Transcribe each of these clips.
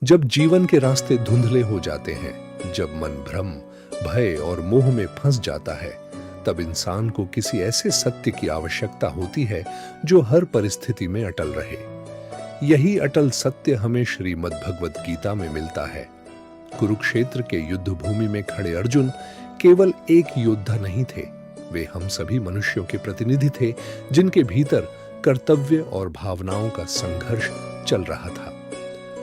जब जीवन के रास्ते धुंधले हो जाते हैं, जब मन भ्रम, भय और मोह में फंस जाता है, तब इंसान को किसी ऐसे सत्य की आवश्यकता होती है जो हर परिस्थिति में अटल रहे। यही अटल सत्य हमें श्रीमद् भगवत गीता में मिलता है। कुरुक्षेत्र के युद्ध भूमि में खड़े अर्जुन केवल एक योद्धा नहीं थे, वे हम सभी मनुष्यों के प्रतिनिधि थे जिनके भीतर कर्तव्य और भावनाओं का संघर्ष चल रहा था।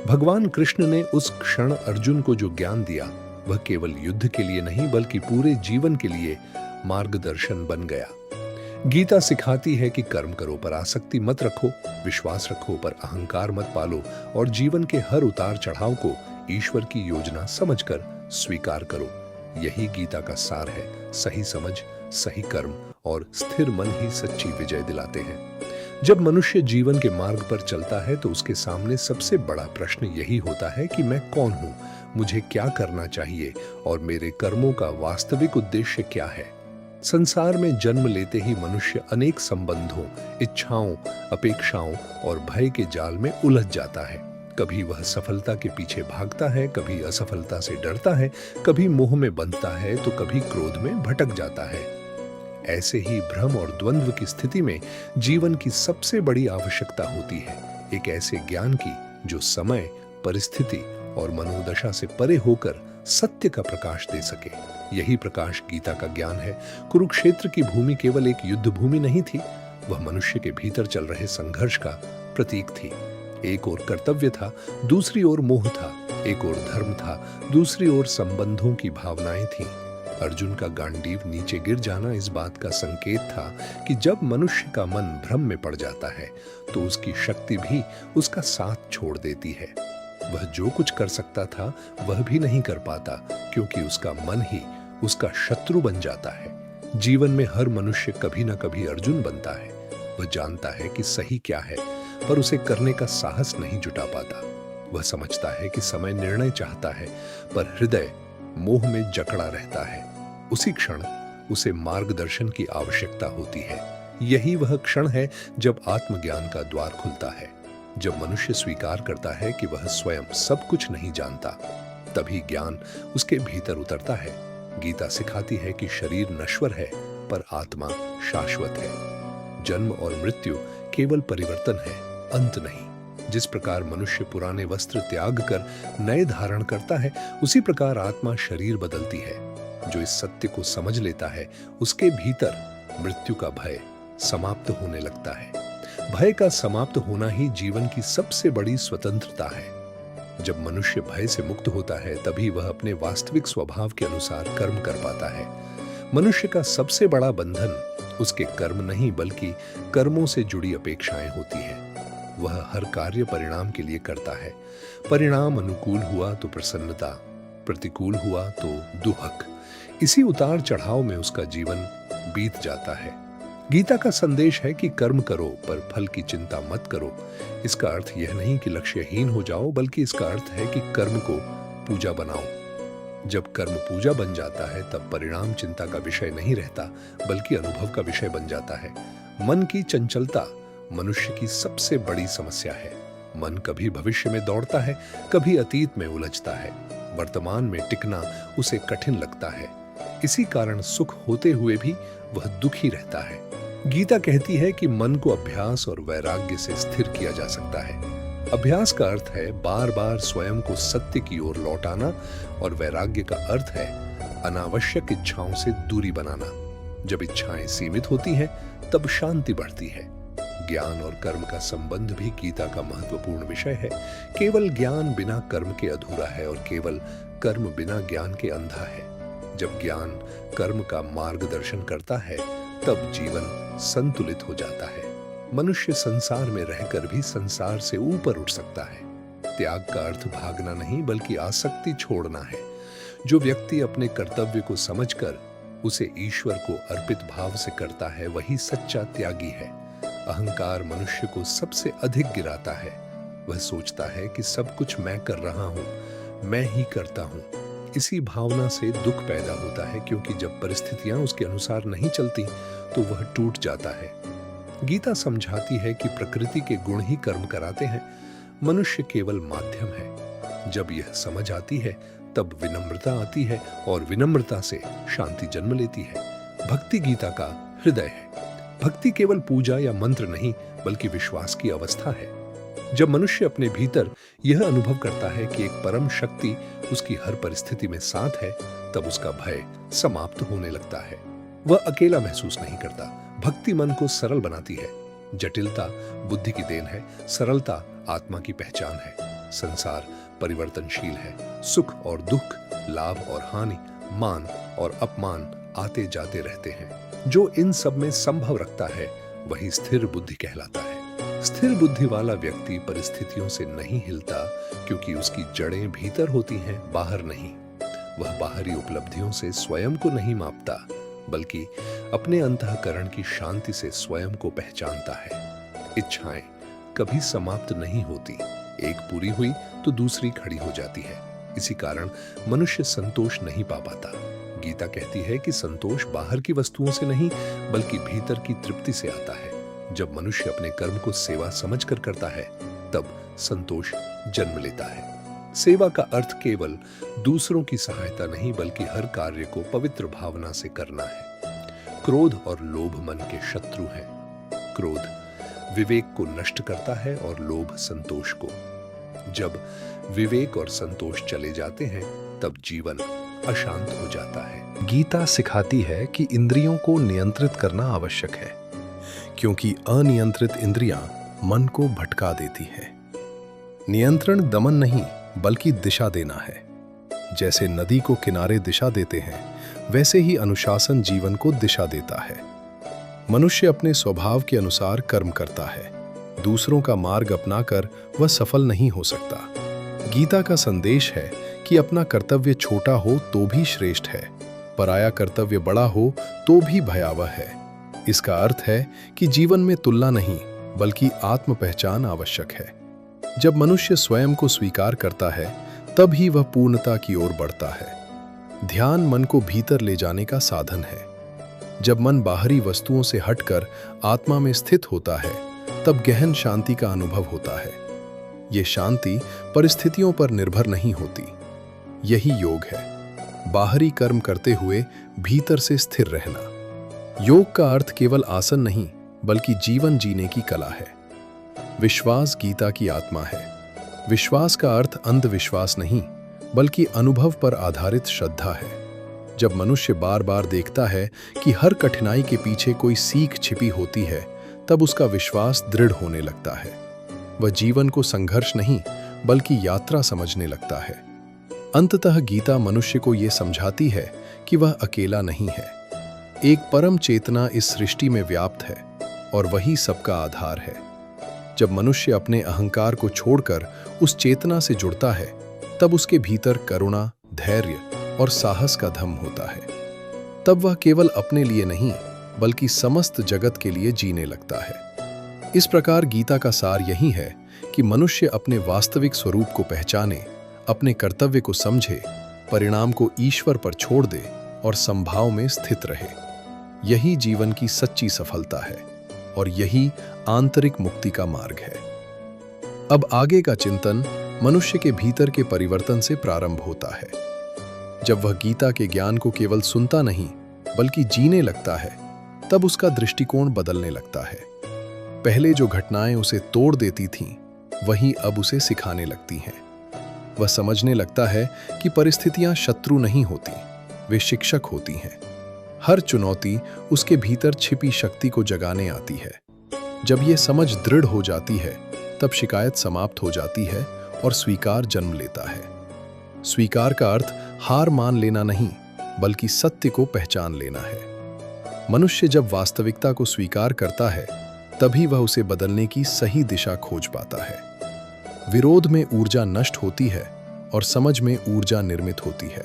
भगवान कृष्ण ने उस क्षण अर्जुन को जो ज्ञान दिया, वह केवल युद्ध के लिए नहीं बल्कि पूरे जीवन के लिए मार्गदर्शन बन गया। गीता सिखाती है कि कर्म करो पर आसक्ति मत रखो, विश्वास रखो पर अहंकार मत पालो और जीवन के हर उतार चढ़ाव को ईश्वर की योजना समझकर स्वीकार करो। यही गीता का सार है। सही समझ, सही कर्म और स्थिर मन ही सच्ची विजय दिलाते हैं। जब मनुष्य जीवन के मार्ग पर चलता है तो उसके सामने सबसे बड़ा प्रश्न यही होता है कि मैं कौन हूं, मुझे क्या करना चाहिए और मेरे कर्मों का वास्तविक उद्देश्य क्या है। संसार में जन्म लेते ही मनुष्य अनेक संबंधों, इच्छाओं, अपेक्षाओं और भय के जाल में उलझ जाता है। कभी वह सफलता के पीछे भागता है, कभी असफलता से डरता है, कभी मोह में बंधता है तो कभी क्रोध में भटक जाता है। ऐसे ही भ्रम और द्वंद्व की स्थिति में जीवन की सबसे बड़ी आवश्यकता होती है एक ऐसे ज्ञान की जो समय, परिस्थिति और मनोदशा से परे होकर सत्य का प्रकाश दे सके। यही प्रकाश गीता का ज्ञान है। कुरुक्षेत्र की भूमि केवल एक युद्ध भूमि नहीं थी, वह मनुष्य के भीतर चल रहे संघर्ष का प्रतीक थी। एक ओर कर्तव्य था, दूसरी ओर मोह था, एक ओर धर्म था, दूसरी ओर संबंधों की भावनाएं थीं। अर्जुन का गांडीव नीचे गिर जाना इस बात का संकेत था कि जब मनुष्य का मन भ्रम में पड़ जाता है तो उसकी शक्ति भी उसका साथ छोड़ देती है। वह जो कुछ कर सकता था वह भी नहीं कर पाता क्योंकि उसका मन ही उसका शत्रु बन जाता है। जीवन में हर मनुष्य कभी ना कभी अर्जुन बनता है। वह जानता है कि सही क्या है पर उसे करने का साहस नहीं जुटा पाता। वह समझता है कि समय निर्णय चाहता है पर हृदय मोह में जकड़ा रहता है। उसी क्षण उसे मार्गदर्शन की आवश्यकता होती है। यही वह क्षण है जब आत्मज्ञान का द्वार खुलता है, जब मनुष्य स्वीकार करता है कि वह स्वयं सब कुछ नहीं जानता। तभी ज्ञान उसके भीतर उतरता है। गीता सिखाती है कि शरीर नश्वर है पर आत्मा शाश्वत है। जन्म और मृत्यु केवल परिवर्तन है, अंत नहीं। जिस प्रकार मनुष्य पुराने वस्त्र त्याग कर नए धारण करता है, उसी प्रकार आत्मा शरीर बदलती है। जो इस सत्य को समझ लेता है, उसके भीतर मृत्यु का भय समाप्त होने लगता है। भय का समाप्त होना ही जीवन की सबसे बड़ी स्वतंत्रता है। जब मनुष्य भय से मुक्त होता है, तभी वह अपने वास्तविक स्वभाव के अनुसार कर्म कर पाता है। मनुष्य का सबसे बड़ा बंधन उसके कर्म नहीं बल्कि कर्मों से जुड़ी अपेक्षाएं होती है। वह हर कार्य परिणाम के लिए करता है। परिणाम अनुकूल हुआ तो प्रसन्नता, प्रतिकूल हुआ तो दुहक। इसी उतार चढ़ाव में उसका जीवन बीत जाता है। गीता का संदेश है कि कर्म करो पर फल की चिंता मत करो। इसका अर्थ यह नहीं कि लक्ष्यहीन हो जाओ, बल्कि इसका अर्थ है कि कर्म को पूजा बनाओ। जब कर्म पूजा बन जाता है तब परिणाम चिंता का विषय नहीं रहता बल्कि अनुभव का विषय बन जाता है। मन की चंचलता मनुष्य की सबसे बड़ी समस्या है। मन कभी भविष्य में दौड़ता है, कभी अतीत में उलझता है। वर्तमान में टिकना उसे कठिन लगता है। इसी कारण सुख होते हुए भी वह दुखी रहता है। गीता कहती है कि मन को अभ्यास और वैराग्य से स्थिर किया जा सकता है। अभ्यास का अर्थ है बार बार स्वयं को सत्य की ओर लौटाना और वैराग्य का अर्थ है अनावश्यक इच्छाओं से दूरी बनाना। जब इच्छाएं सीमित होती हैं, तब शांति बढ़ती है। ज्ञान और कर्म का संबंध भी गीता का महत्वपूर्ण विषय है। केवल ज्ञान बिना कर्म के अधूरा है और केवल कर्म बिना ज्ञान के अंधा है। जब ज्ञान कर्म का मार्गदर्शन करता है, तब जीवन संतुलित हो जाता है। मनुष्य संसार में रहकर भी संसार से ऊपर उठ सकता है। त्याग का अर्थ भागना नहीं बल्कि आसक्ति छोड़ना है। जो व्यक्ति अपने कर्तव्य को समझकर उसे ईश्वर को अर्पित भाव से करता है, वही सच्चा त्यागी है। अहंकार मनुष्य को सबसे अधिक गिराता है। वह सोचता है कि सब कुछ मैं कर रहा हूं, मैं ही करता हूं। इसी भावना से दुख पैदा होता है क्योंकि जब परिस्थितियां उसके अनुसार नहीं चलती तो वह टूट जाता है। गीता समझाती है कि प्रकृति के गुण ही कर्म कराते हैं, मनुष्य केवल माध्यम है। जब यह समझ आती है तब विनम्रता आती है और विनम्रता से शांति जन्म लेती है। भक्ति गीता का हृदय है। भक्ति केवल पूजा या मंत्र नहीं बल्कि विश्वास की अवस्था है। जब मनुष्य अपने भीतर यह अनुभव करता है कि एक परम शक्ति उसकी हर परिस्थिति में साथ है, तब उसका भय समाप्त होने लगता है। वह अकेला महसूस नहीं करता। भक्ति मन को सरल बनाती है। जटिलता बुद्धि की देन है, सरलता आत्मा की पहचान है। संसार परिवर्तनशील है। सुख और दुख, लाभ और हानि, मान और अपमान आते जाते रहते हैं। जो इन सब में संभव रखता है वही स्थिर बुद्धि कहलाता है। स्थिर बुद्धि वाला व्यक्ति परिस्थितियों से नहीं हिलता, क्योंकि उसकी जड़ें भीतर होती हैं, बाहर नहीं। वह बाहरी उपलब्धियों से स्वयं को नहीं मापता, बल्कि अपने अंतःकरण की शांति से स्वयं को पहचानता है। इच्छाएं कभी समाप्त नहीं होती। एक पूरी हुई तो दूसरी खड़ी हो जाती है। इसी कारण मनुष्य संतोष नहीं पा पाता। गीता कहती है कि संतोष बाहर की वस्तुओं से नहीं बल्कि भीतर की तृप्ति से आता है। जब मनुष्य अपने कर्म को सेवा समझकर करता है, तब संतोष जन्म लेता है। सेवा का अर्थ केवल दूसरों की सहायता नहीं बल्कि हर कार्य को पवित्र भावना से करना है। क्रोध और लोभ मन के शत्रु हैं। क्रोध विवेक को नष्ट करता है और लोभ संतोष को। जब विवेक और संतोष चले जाते हैं, तब जीवन अशांत हो जाता है। गीता सिखाती है कि इंद्रियों को नियंत्रित करना आवश्यक है, क्योंकि अनियंत्रित इंद्रियां मन को भटका देती है। नियंत्रण दमन नहीं बल्कि दिशा देना है। जैसे नदी को किनारे दिशा देते हैं, वैसे ही अनुशासन जीवन को दिशा देता है। मनुष्य अपने स्वभाव के अनुसार कर्म करता है। दूसरों का मार्ग अपनाकर वह सफल नहीं हो सकता। गीता का संदेश है कि अपना कर्तव्य छोटा हो तो भी श्रेष्ठ है, पराया कर्तव्य बड़ा हो तो भी भयावह है। इसका अर्थ है कि जीवन में तुलना नहीं बल्कि आत्म पहचान आवश्यक है। जब मनुष्य स्वयं को स्वीकार करता है, तब ही वह पूर्णता की ओर बढ़ता है। ध्यान मन को भीतर ले जाने का साधन है। जब मन बाहरी वस्तुओं से हटकर आत्मा में स्थित होता है, तब गहन शांति का अनुभव होता है। ये शांति परिस्थितियों पर निर्भर नहीं होती। यही योग है, बाहरी कर्म करते हुए भीतर से स्थिर रहना। योग का अर्थ केवल आसन नहीं बल्कि जीवन जीने की कला है। विश्वास गीता की आत्मा है। विश्वास का अर्थ अंधविश्वास नहीं बल्कि अनुभव पर आधारित श्रद्धा है। जब मनुष्य बार बार देखता है कि हर कठिनाई के पीछे कोई सीख छिपी होती है, तब उसका विश्वास दृढ़ होने लगता है। वह जीवन को संघर्ष नहीं बल्कि यात्रा समझने लगता है। अंततः गीता मनुष्य को यह समझाती है कि वह अकेला नहीं है। एक परम चेतना इस सृष्टि में व्याप्त है और वही सबका आधार है। जब मनुष्य अपने अहंकार को छोड़कर उस चेतना से जुड़ता है, तब उसके भीतर करुणा, धैर्य और साहस का धम्म होता है। तब वह केवल अपने लिए नहीं बल्कि समस्त जगत के लिए जीने लगता है। इस प्रकार गीता का सार यही है कि मनुष्य अपने वास्तविक स्वरूप को पहचाने, अपने कर्तव्य को समझे, परिणाम को ईश्वर पर छोड़ दे और संभाव में स्थित रहे। यही जीवन की सच्ची सफलता है और यही आंतरिक मुक्ति का मार्ग है। अब आगे का चिंतन मनुष्य के भीतर के परिवर्तन से प्रारंभ होता है। जब वह गीता के ज्ञान को केवल सुनता नहीं बल्कि जीने लगता है, तब उसका दृष्टिकोण बदलने लगता है। पहले जो घटनाएं उसे तोड़ देती थीं, वही अब उसे सिखाने लगती हैं। वह समझने लगता है कि परिस्थितियां शत्रु नहीं होती, वे शिक्षक होती हैं। हर चुनौती उसके भीतर छिपी शक्ति को जगाने आती है। जब यह समझ दृढ़ हो जाती है, तब शिकायत समाप्त हो जाती है और स्वीकार जन्म लेता है। स्वीकार का अर्थ हार मान लेना नहीं बल्कि सत्य को पहचान लेना है। मनुष्य जब वास्तविकता को स्वीकार करता है, तभी वह उसे बदलने की सही दिशा खोज पाता है। विरोध में ऊर्जा नष्ट होती है और समझ में ऊर्जा निर्मित होती है।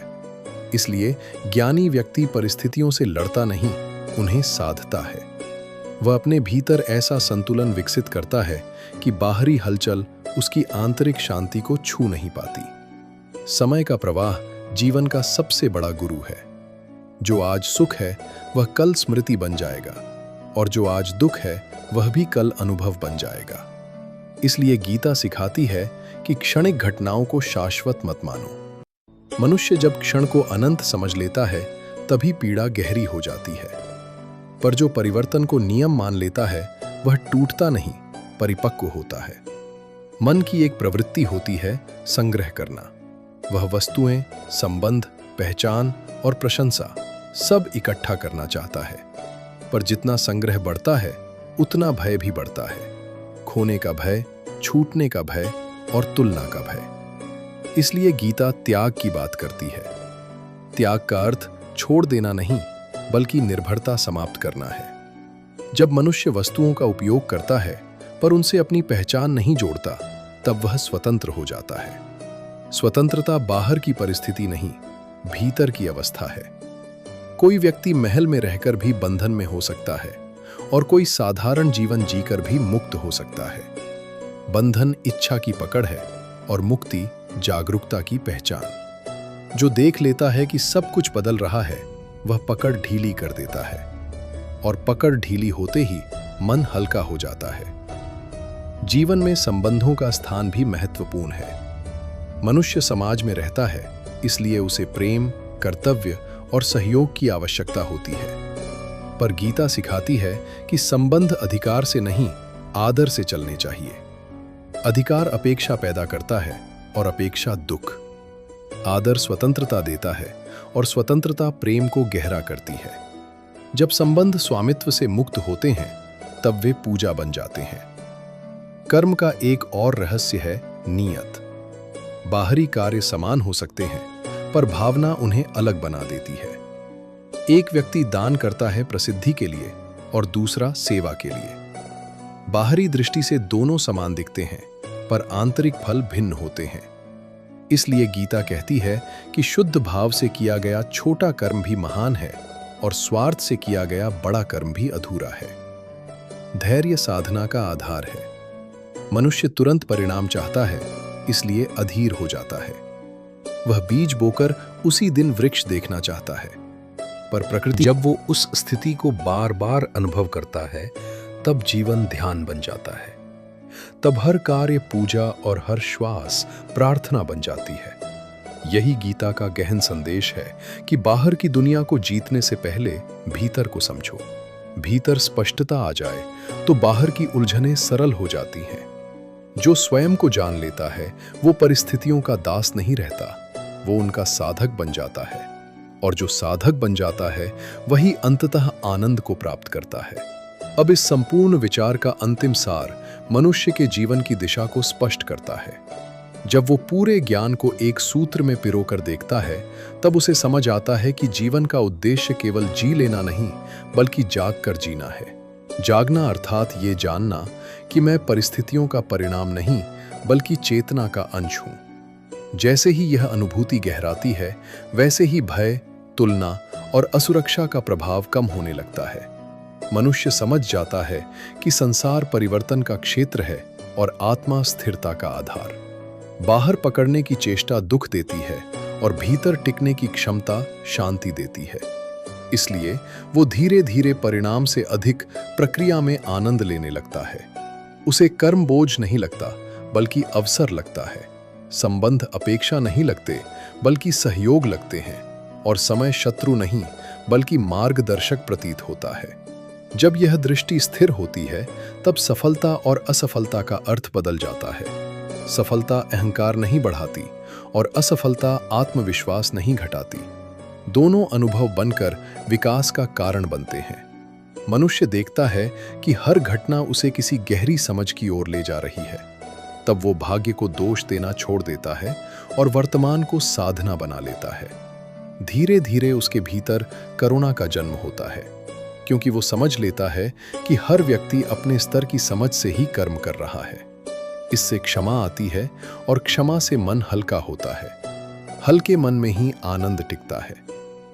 इसलिए ज्ञानी व्यक्ति परिस्थितियों से लड़ता नहीं, उन्हें साधता है। वह अपने भीतर ऐसा संतुलन विकसित करता है कि बाहरी हलचल उसकी आंतरिक शांति को छू नहीं पाती। समय का प्रवाह जीवन का सबसे बड़ा गुरु है। जो आज सुख है वह कल स्मृति बन जाएगा और जो आज दुख है वह भी कल अनुभव बन जाएगा। इसलिए गीता सिखाती है कि क्षणिक घटनाओं को शाश्वत मत मानो। मनुष्य जब क्षण को अनंत समझ लेता है तभी पीड़ा गहरी हो जाती है। पर जो परिवर्तन को नियम मान लेता है वह टूटता नहीं, परिपक्व होता है। मन की एक प्रवृत्ति होती है संग्रह करना। वह वस्तुएं, संबंध, पहचान और प्रशंसा सब इकट्ठा करना चाहता है। पर जितना संग्रह बढ़ता है उतना भय भी बढ़ता है। खोने का भय, छूटने का भय और तुलना का भय। इसलिए गीता त्याग की बात करती है। त्याग का अर्थ छोड़ देना नहीं, बल्कि निर्भरता समाप्त करना है। जब मनुष्य वस्तुओं का उपयोग करता है पर उनसे अपनी पहचान नहीं जोड़ता, तब वह स्वतंत्र हो जाता है। स्वतंत्रता बाहर की परिस्थिति नहीं, भीतर की अवस्था है। कोई व्यक्ति महल में रहकर भी बंधन में हो सकता है और कोई साधारण जीवन जीकर भी मुक्त हो सकता है। बंधन इच्छा की पकड़ है और मुक्ति जागरूकता की पहचान। जो देख लेता है कि सब कुछ बदल रहा है, वह पकड़ ढीली कर देता है और पकड़ ढीली होते ही मन हल्का हो जाता है। जीवन में संबंधों का स्थान भी महत्वपूर्ण है। मनुष्य समाज में रहता है, इसलिए उसे प्रेम, कर्तव्य और सहयोग की आवश्यकता होती है। पर गीता सिखाती है कि संबंध अधिकार से नहीं, आदर से चलने चाहिए। अधिकार अपेक्षा पैदा करता है और अपेक्षा दुख। आदर स्वतंत्रता देता है और स्वतंत्रता प्रेम को गहरा करती है। जब संबंध स्वामित्व से मुक्त होते हैं, तब वे पूजा बन जाते हैं। कर्म का एक और रहस्य है नियत। बाहरी कार्य समान हो सकते हैं, पर भावना उन्हें अलग बना देती है। एक व्यक्ति दान करता है प्रसिद्धि के लिए और दूसरा सेवा के लिए। बाहरी दृष्टि से दोनों समान दिखते हैं, पर आंतरिक फल भिन्न होते हैं। इसलिए गीता कहती है कि शुद्ध भाव से किया गया छोटा कर्म भी महान है और स्वार्थ से किया गया बड़ा कर्म भी अधूरा है। धैर्य साधना का आधार है। मनुष्य तुरंत परिणाम चाहता है, इसलिए अधीर हो जाता है। वह बीज बोकर उसी दिन वृक्ष देखना चाहता है, पर प्रकृति जब वो उस स्थिति को बार बार अनुभव करता है, तब जीवन ध्यान बन जाता है। तब हर कार्य पूजा और हर श्वास प्रार्थना बन जाती है। यही गीता का गहन संदेश है कि बाहर की दुनिया को जीतने से पहले भीतर को समझो। भीतर स्पष्टता आ जाए तो बाहर की उलझनें सरल हो जाती हैं। जो स्वयं को जान लेता है वो परिस्थितियों का दास नहीं रहता, वो उनका साधक बन जाता है। और जो साधक बन जाता है वही अंततः आनंद को प्राप्त करता है। अब इस संपूर्ण विचार का अंतिम सार मनुष्य के जीवन की दिशा को स्पष्ट करता है। जब वो पूरे ज्ञान को एक सूत्र में पिरोकर देखता है, तब उसे समझ आता है कि जीवन का उद्देश्य केवल जी लेना नहीं, बल्कि जाग कर जीना है। जागना अर्थात ये जानना कि मैं परिस्थितियों का परिणाम नहीं, बल्कि चेतना का अंश हूं। जैसे ही यह अनुभूति गहराती है, वैसे ही भय, तुलना और असुरक्षा का प्रभाव कम होने लगता है। मनुष्य समझ जाता है कि संसार परिवर्तन का क्षेत्र है और आत्मा स्थिरता का आधार। बाहर पकड़ने की चेष्टा दुख देती है और भीतर टिकने की क्षमता शांति देती है। इसलिए वो धीरे धीरे परिणाम से अधिक प्रक्रिया में आनंद लेने लगता है। उसे कर्म बोझ नहीं लगता, बल्कि अवसर लगता है। संबंध अपेक्षा नहीं लगते, बल्कि सहयोग लगते हैं। और समय शत्रु नहीं, बल्कि मार्गदर्शक प्रतीत होता है। जब यह दृष्टि स्थिर होती है, तब सफलता और असफलता का अर्थ बदल जाता है। सफलता अहंकार नहीं बढ़ाती और असफलता आत्मविश्वास नहीं घटाती। दोनों अनुभव बनकर विकास का कारण बनते हैं। मनुष्य देखता है कि हर घटना उसे किसी गहरी समझ की ओर ले जा रही है। तब वो भाग्य को दोष देना छोड़ देता है और वर्तमान को साधना बना लेता है। धीरे धीरे उसके भीतर करुणा का जन्म होता है, क्योंकि वो समझ लेता है कि हर व्यक्ति अपने स्तर की समझ से ही कर्म कर रहा है। इससे क्षमा आती है और क्षमा से मन हल्का होता है। हल्के मन में ही आनंद टिकता है।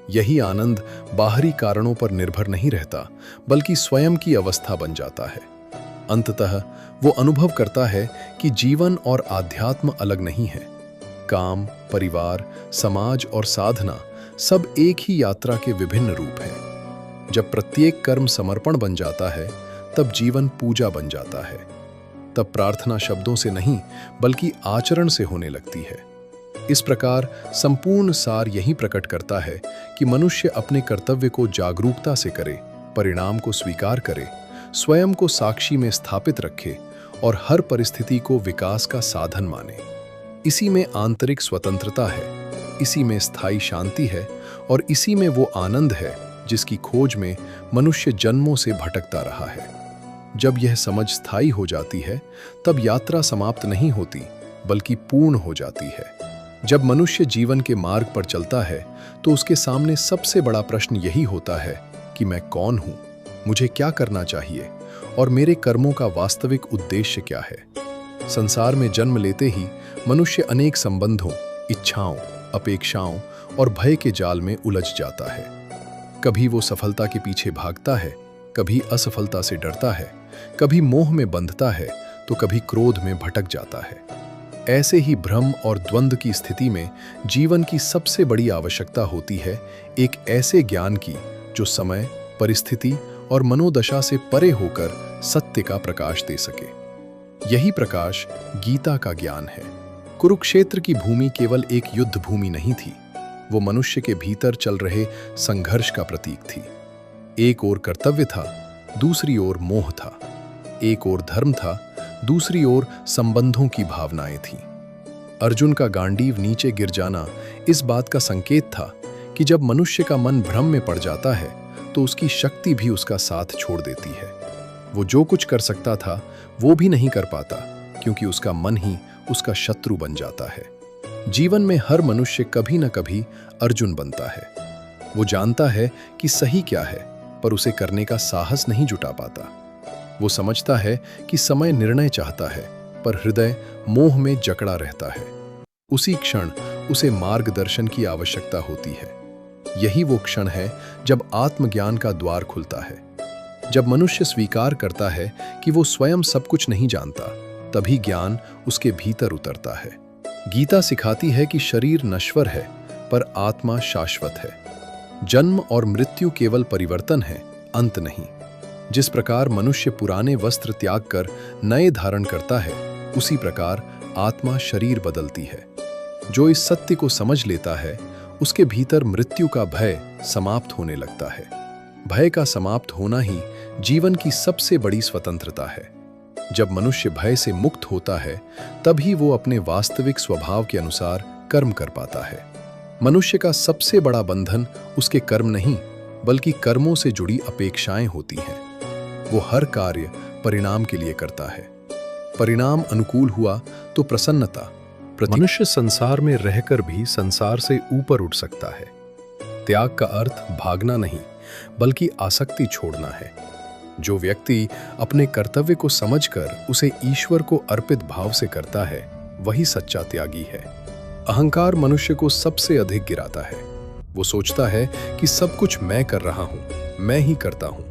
यही आनंद बाहरी कारणों पर निर्भर नहीं रहता, बल्कि स्वयं की अवस्था बन जाता है। अंततः वो अनुभव करता है कि जीवन और आध्यात्म अलग नहीं है। काम, परिवार, समाज और साधना सब एक ही यात्रा के विभिन्न रूप हैं। जब प्रत्येक कर्म समर्पण बन जाता है, तब जीवन पूजा बन जाता है। तब प्रार्थना शब्दों से नहीं बल्कि आचरण से होने लगती है। इस प्रकार संपूर्ण सार यही प्रकट करता है कि मनुष्य अपने कर्तव्य को जागरूकता से करे, परिणाम को स्वीकार करे, स्वयं को साक्षी में स्थापित रखे और हर परिस्थिति को विकास का साधन माने। इसी में आंतरिक स्वतंत्रता है, इसी में स्थायी शांति है और इसी में वो आनंद है जिसकी खोज में मनुष्य जन्मों से भटकता रहा है। जब यह समझ स्थायी हो जाती है, तब यात्रा समाप्त नहीं होती बल्कि पूर्ण हो जाती है। जब मनुष्य जीवन के मार्ग पर चलता है तो उसके सामने सबसे बड़ा प्रश्न यही होता है कि मैं कौन हूँ, मुझे क्या करना चाहिए और मेरे कर्मों का वास्तविक उद्देश्य क्या है। संसार में जन्म लेते ही मनुष्य अनेक संबंधों, इच्छाओं, अपेक्षाओं और भय के जाल में उलझ जाता है। कभी वो सफलता के पीछे भागता है, कभी असफलता से डरता है, कभी मोह में बंधता है तो कभी क्रोध में भटक जाता है। ऐसे ही भ्रम और द्वंद्व की स्थिति में जीवन की सबसे बड़ी आवश्यकता होती है एक ऐसे ज्ञान की जो समय, परिस्थिति और मनोदशा से परे होकर सत्य का प्रकाश दे सके। यही प्रकाश गीता का ज्ञान है। कुरुक्षेत्र की भूमि केवल एक युद्ध भूमि नहीं थी, वो मनुष्य के भीतर चल रहे संघर्ष का प्रतीक थी। एक ओर कर्तव्य था, दूसरी ओर मोह था। एक ओर धर्म था, दूसरी ओर संबंधों की भावनाएं थीं। अर्जुन का गांडीव नीचे गिर जाना इस बात का संकेत था कि जब मनुष्य का मन भ्रम में पड़ जाता है तो उसकी शक्ति भी उसका साथ छोड़ देती है। वो जो कुछ कर सकता था वो भी नहीं कर पाता क्योंकि उसका मन ही उसका शत्रु बन जाता है। जीवन में हर मनुष्य कभी न कभी अर्जुन बनता है। वो जानता है कि सही क्या है, पर उसे करने का साहस नहीं जुटा पाता। वो समझता है कि समय निर्णय चाहता है, पर हृदय मोह में जकड़ा रहता है। उसी क्षण उसे मार्गदर्शन की आवश्यकता होती है। यही वो क्षण है जब आत्मज्ञान का द्वार खुलता है। जब मनुष्य स्वीकार करता है कि वो स्वयं सब कुछ नहीं जानता, तभी ज्ञान उसके भीतर उतरता है। गीता सिखाती है कि शरीर नश्वर है पर आत्मा शाश्वत है। जन्म और मृत्यु केवल परिवर्तन है, अंत नहीं। जिस प्रकार मनुष्य पुराने वस्त्र त्याग कर नए धारण करता है, उसी प्रकार आत्मा शरीर बदलती है। जो इस सत्य को समझ लेता है, उसके भीतर मृत्यु का भय समाप्त होने लगता है। भय का समाप्त होना ही जीवन की सबसे बड़ी स्वतंत्रता है। जब मनुष्य भय से मुक्त होता है, तभी वो अपने वास्तविक स्वभाव के अनुसार कर्म कर पाता है। मनुष्य का सबसे बड़ा बंधन उसके कर्म नहीं, बल्कि कर्मों से जुड़ी अपेक्षाएं होती हैं। वो हर कार्य परिणाम के लिए करता है। परिणाम अनुकूल हुआ तो प्रसन्नता। मनुष्य संसार में रहकर भी संसार से ऊपर उठ सकता है। त्याग का अर्थ भागना नहीं, बल्कि आसक्ति छोड़ना है। जो व्यक्ति अपने कर्तव्य को समझकर उसे ईश्वर को अर्पित भाव से करता है, वही सच्चा त्यागी है। अहंकार मनुष्य को सबसे अधिक गिराता है। वो सोचता है कि सब कुछ मैं कर रहा हूं, मैं ही करता हूं।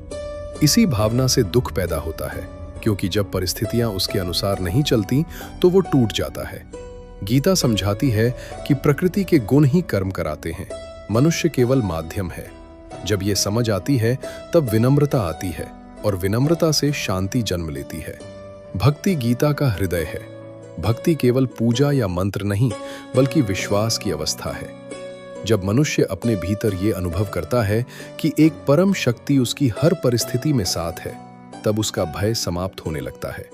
इसी भावना से दुख पैदा होता है, क्योंकि जब परिस्थितियां उसके अनुसार नहीं चलती तो वो टूट जाता है। गीता समझाती है कि प्रकृति के गुण ही कर्म कराते हैं, मनुष्य केवल माध्यम है। जब ये समझ आती है, तब विनम्रता आती है और विनम्रता से शांति जन्म लेती है। भक्ति गीता का हृदय है। भक्ति केवल पूजा या मंत्र नहीं, बल्कि विश्वास की अवस्था है। जब मनुष्य अपने भीतर ये अनुभव करता है कि एक परम शक्ति उसकी हर परिस्थिति में साथ है, तब उसका भय समाप्त होने लगता है।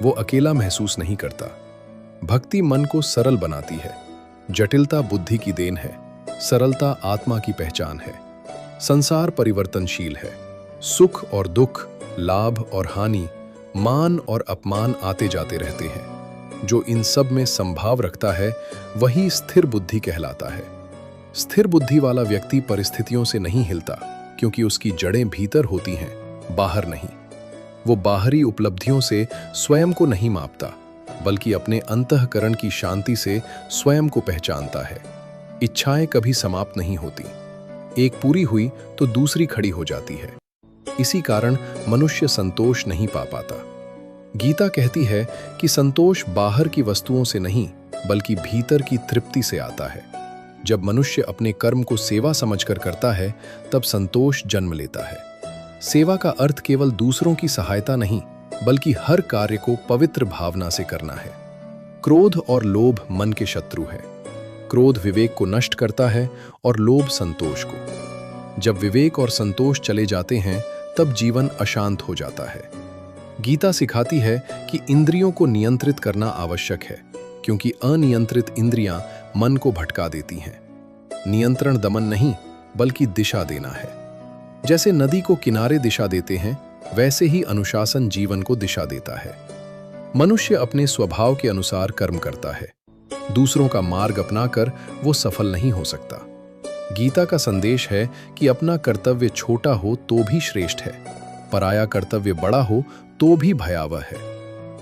वो अकेला महसूस नहीं करता। भक्ति मन को सरल बनाती है। जटिलता बुद्धि की देन है, सरलता आत्मा की पहचान है। संसार परिवर्तनशील है। सुख और दुख, लाभ और हानि, मान और अपमान आते जाते रहते हैं। जो इन सब में संभाव रखता है, वही स्थिर बुद्धि कहलाता है। स्थिर बुद्धि वाला व्यक्ति परिस्थितियों से नहीं हिलता, क्योंकि उसकी जड़ें भीतर होती हैं, बाहर नहीं। वो बाहरी उपलब्धियों से स्वयं को नहीं मापता, बल्कि अपने अंतःकरण की शांति से स्वयं को पहचानता है। इच्छाएं कभी समाप्त नहीं होती। एक पूरी हुई तो दूसरी खड़ी हो जाती है। इसी कारण मनुष्य संतोष नहीं पा पाता। गीता कहती है कि संतोष बाहर की वस्तुओं से नहीं, बल्कि भीतर की तृप्ति से आता है। जब मनुष्य अपने कर्म को सेवा समझकर करता है, तब संतोष जन्म लेता है। सेवा का अर्थ केवल दूसरों की सहायता नहीं, बल्कि हर कार्य को पवित्र भावना से करना है। क्रोध और लोभ मन के शत्रु है। क्रोध विवेक को नष्ट करता है और लोभ संतोष को। जब विवेक और संतोष चले जाते हैं तब जीवन अशांत हो जाता है। गीता सिखाती है कि इंद्रियों को नियंत्रित करना आवश्यक है, क्योंकि अनियंत्रित इंद्रियां मन को भटका देती हैं। नियंत्रण दमन नहीं, बल्कि दिशा देना है। जैसे नदी को किनारे दिशा देते हैं, वैसे ही अनुशासन जीवन को दिशा देता है। मनुष्य अपने स्वभाव के अनुसार कर्म करता है। दूसरों का मार्ग अपनाकर वो सफल नहीं हो सकता। गीता का संदेश है कि अपना कर्तव्य छोटा हो तो भी श्रेष्ठ है, पराया कर्तव्य बड़ा हो तो भी भयावह है।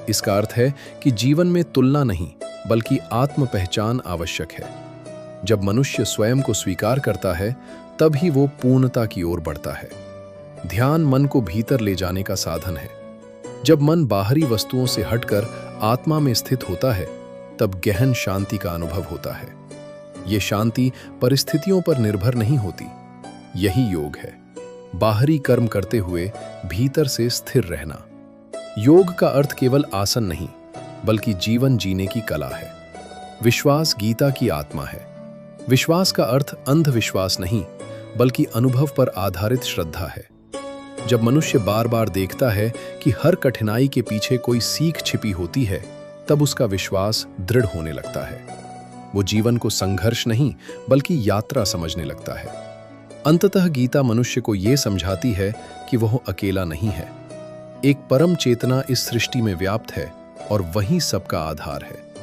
इसका अर्थ है कि जीवन में तुलना नहीं, बल्कि आत्म पहचान आवश्यक है। जब मनुष्य स्वयं को स्वीकार करता है, तब ही वो पूर्णता की ओर बढ़ता है। ध्यान मन को भीतर ले जाने का साधन है। जब मन बाहरी वस्तुओं से हटकर आत्मा में स्थित होता है, तब गहन शांति का अनुभव होता है। ये शांति परिस्थितियों पर निर्भर नहीं होती। यही योग है, बाहरी कर्म करते हुए भीतर से स्थिर रहना। योग का अर्थ केवल आसन नहीं, बल्कि जीवन जीने की कला है। विश्वास गीता की आत्मा है। विश्वास का अर्थ अंधविश्वास नहीं, बल्कि अनुभव पर आधारित श्रद्धा है। जब मनुष्य बार बार देखता है कि हर कठिनाई के पीछे कोई सीख छिपी होती है, तब उसका विश्वास दृढ़ होने लगता है। वो जीवन को संघर्ष नहीं, बल्कि यात्रा समझने लगता है। अंततः गीता मनुष्य को ये समझाती है कि वह अकेला नहीं है। एक परम चेतना इस सृष्टि में व्याप्त है और वही सबका आधार है।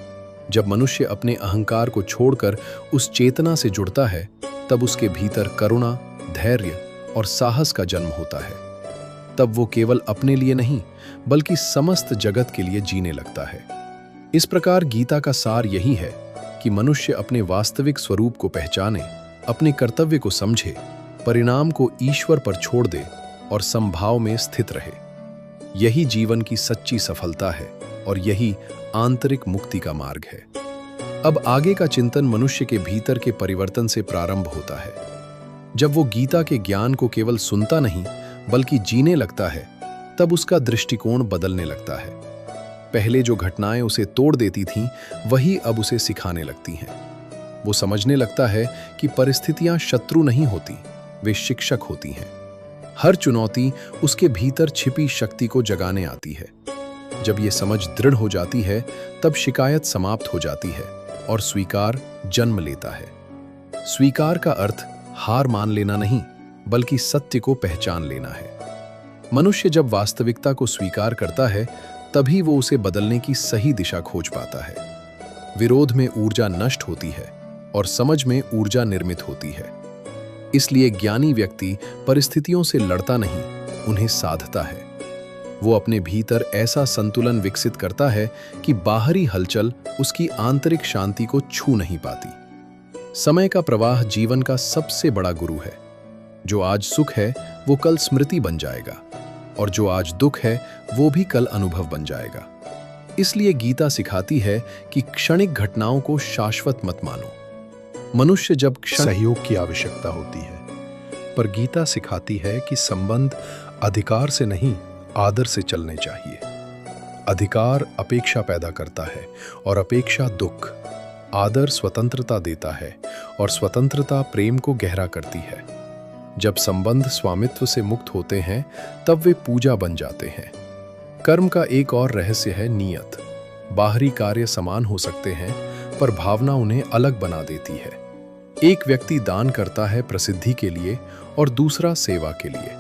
जब मनुष्य अपने अहंकार को छोड़कर उस चेतना से जुड़ता है, तब उसके भीतर करुणा, धैर्य और साहस का जन्म होता है। तब वो केवल अपने लिए नहीं, बल्कि समस्त जगत के लिए जीने लगता है। इस प्रकार गीता का सार यही है कि मनुष्य अपने वास्तविक स्वरूप को पहचाने, अपने कर्तव्य को समझे, परिणाम को ईश्वर पर छोड़ दे और समभाव में स्थित रहे। यही जीवन की सच्ची सफलता है और यही आंतरिक मुक्ति का मार्ग है। अब आगे का चिंतन मनुष्य के भीतर के परिवर्तन से प्रारंभ होता है। जब वो गीता के ज्ञान को केवल सुनता नहीं, बल्कि जीने लगता है, तब उसका दृष्टिकोण बदलने लगता है। पहले जो घटनाएं उसे तोड़ देती थीं, वही अब उसे सिखाने लगती हैं। वो समझने लगता है कि परिस्थितियां शत्रु नहीं होती, वे शिक्षक होती हैं। हर चुनौती उसके भीतर छिपी शक्ति को जगाने आती है। जब ये समझ दृढ़ हो जाती है, तब शिकायत समाप्त हो जाती है और स्वीकार जन्म लेता है। स्वीकार का अर्थ हार मान लेना नहीं, बल्कि सत्य को पहचान लेना है। मनुष्य जब वास्तविकता को स्वीकार करता है, तभी वो उसे बदलने की सही दिशा खोज पाता है। विरोध में ऊर्जा नष्ट होती है और समझ में ऊर्जा निर्मित होती है। इसलिए ज्ञानी व्यक्ति परिस्थितियों से लड़ता नहीं, उन्हें साधता है। वो अपने भीतर ऐसा संतुलन विकसित करता है कि बाहरी हलचल उसकी आंतरिक शांति को छू नहीं पाती। समय का प्रवाह जीवन का सबसे बड़ा गुरु है। जो आज सुख है, वो कल स्मृति बन जाएगा, और जो आज दुख है, वो भी कल अनुभव बन जाएगा। इसलिए गीता सिखाती है कि क्षणिक घटनाओं को शाश्वत मत मानो। मनुष्य जब सहयोग की आवश्यकता होती है, पर गीता सिखाती है कि संबंध अधिकार से नहीं, आदर से चलने चाहिए। अधिकार अपेक्षा पैदा करता है और अपेक्षा दुख। आदर स्वतंत्रता देता है और स्वतंत्रता प्रेम को गहरा करती है। जब संबंध स्वामित्व से मुक्त होते हैं, तब वे पूजा बन जाते हैं। कर्म का एक और रहस्य है नियत। बाहरी कार्य समान हो सकते हैं, पर भावना उन्हें अलग बना देती है। एक व्यक्ति दान करता है प्रसिद्धि के लिए और दूसरा सेवा के लिए।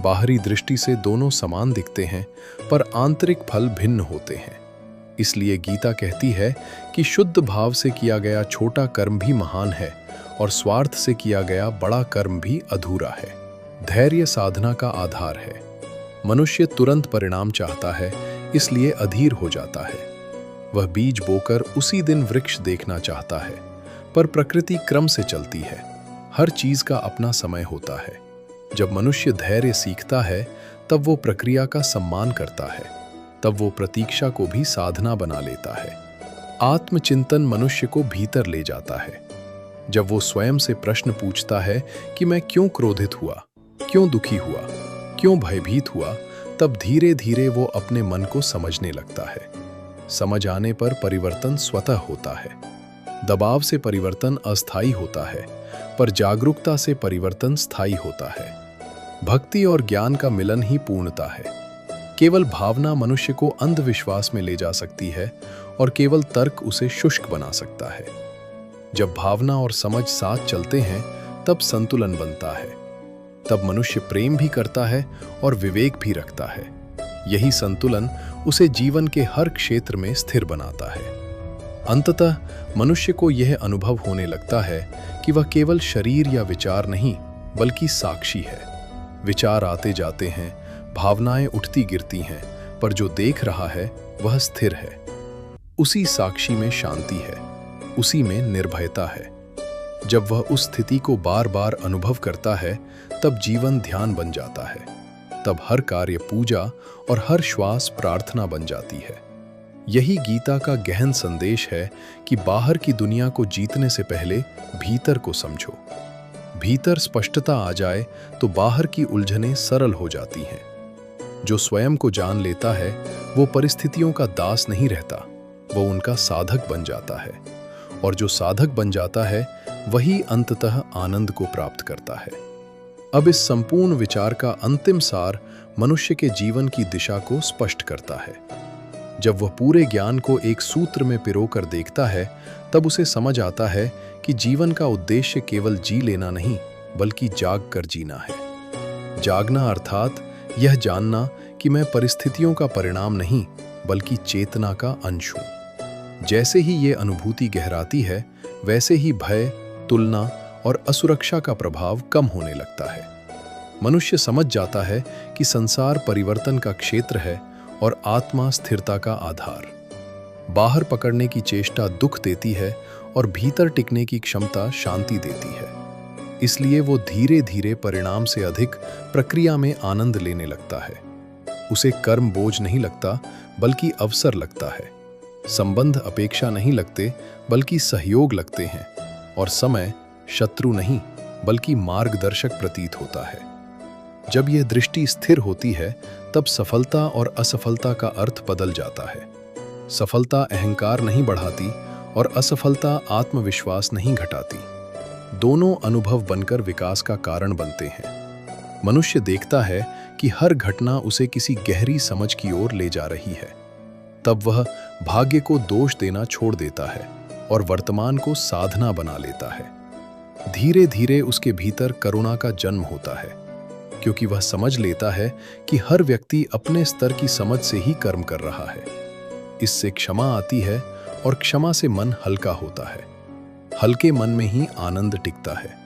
बाहरी दृष्टि से दोनों समान दिखते हैं, पर आंतरिक फल भिन्न होते हैं। इसलिए गीता कहती है कि शुद्ध भाव से किया गया छोटा कर्म भी महान है और स्वार्थ से किया गया बड़ा कर्म भी अधूरा है। धैर्य साधना का आधार है। मनुष्य तुरंत परिणाम चाहता है, इसलिए अधीर हो जाता है। वह बीज बोकर उसी दिन वृक्ष देखना चाहता है, पर प्रकृति क्रम से चलती है। हर चीज का अपना समय होता है। जब मनुष्य धैर्य सीखता है, तब वो प्रक्रिया का सम्मान करता है। तब वो प्रतीक्षा को भी साधना बना लेता है। आत्मचिंतन मनुष्य को भीतर ले जाता है। जब वो स्वयं से प्रश्न पूछता है कि मैं क्यों क्रोधित हुआ, क्यों दुखी हुआ, क्यों भयभीत हुआ, तब धीरे धीरे वो अपने मन को समझने लगता है। समझ आने पर परिवर्तन स्वतः होता है। दबाव से परिवर्तन अस्थायी होता है, पर जागरूकता से परिवर्तन स्थायी होता है। भक्ति और ज्ञान का मिलन ही पूर्णता है। केवल भावना मनुष्य को अंधविश्वास में ले जा सकती है और केवल तर्क उसे शुष्क बना सकता है। जब भावना और समझ साथ चलते हैं तब संतुलन बनता है। तब मनुष्य प्रेम भी करता है और विवेक भी रखता है। यही संतुलन उसे जीवन के हर क्षेत्र में स्थिर बनाता है। अंततः मनुष्य को यह अनुभव होने लगता है कि वह केवल शरीर या विचार नहीं, बल्कि साक्षी है। विचार आते जाते हैं, भावनाएं उठती गिरती हैं, पर जो देख रहा है वह स्थिर है। उसी साक्षी में शांति है, उसी में निर्भयता है। जब वह उस स्थिति को बार बार अनुभव करता है, तब जीवन ध्यान बन जाता है। तब हर कार्य पूजा और हर श्वास प्रार्थना बन जाती है। यही गीता का गहन संदेश है कि बाहर की दुनिया को जीतने से पहले भीतर को समझो। भीतर स्पष्टता आ जाए तो बाहर की उलझनें सरल हो जाती हैं। जो स्वयं को जान लेता है वो परिस्थितियों का दास नहीं रहता, वो उनका साधक बन जाता है। और जो साधक बन जाता है वही अंततः आनंद को प्राप्त करता है। अब इस संपूर्ण विचार का अंतिम सार मनुष्य के जीवन की दिशा को स्पष्ट करता है। जब वह पूरे ज्ञान को एक सूत्र में पिरोकर देखता है, तब उसे समझ आता है कि जीवन का उद्देश्य केवल जी लेना नहीं, बल्कि जाग कर जीना है। जागना अर्थात यह जानना कि मैं परिस्थितियों का परिणाम नहीं, बल्कि चेतना का अंश हूं। जैसे ही ये अनुभूति गहराती है, वैसे ही भय, तुलना और असुरक्षा का प्रभाव कम होने लगता है। मनुष्य समझ जाता है कि संसार परिवर्तन का क्षेत्र है और आत्मा स्थिरता का आधार। बाहर पकड़ने की चेष्टा दुख देती है और भीतर टिकने की क्षमता शांति देती है। इसलिए वो धीरे धीरे परिणाम से अधिक प्रक्रिया में आनंद लेने लगता है। उसे कर्म बोझ नहीं लगता, बल्कि अवसर लगता है। संबंध अपेक्षा नहीं लगते, बल्कि सहयोग लगते हैं। और समय शत्रु नहीं, बल्कि मार्गदर्शक प्रतीत होता है। जब यह दृष्टि स्थिर होती है, तब सफलता और असफलता का अर्थ बदल जाता है। सफलता अहंकार नहीं बढ़ाती और असफलता आत्मविश्वास नहीं घटाती। दोनों अनुभव बनकर विकास का कारण बनते हैं। मनुष्य देखता है कि हर घटना उसे किसी गहरी समझ की ओर ले जा रही है। तब वह भाग्य को दोष देना छोड़ देता है और वर्तमान को साधना बना लेता है। धीरे धीरे उसके भीतर करुणा का जन्म होता है, क्योंकि वह समझ लेता है कि हर व्यक्ति अपने स्तर की समझ से ही कर्म कर रहा है। इससे क्षमा आती है और क्षमा से मन हल्का होता है। हल्के मन में ही आनंद टिकता है।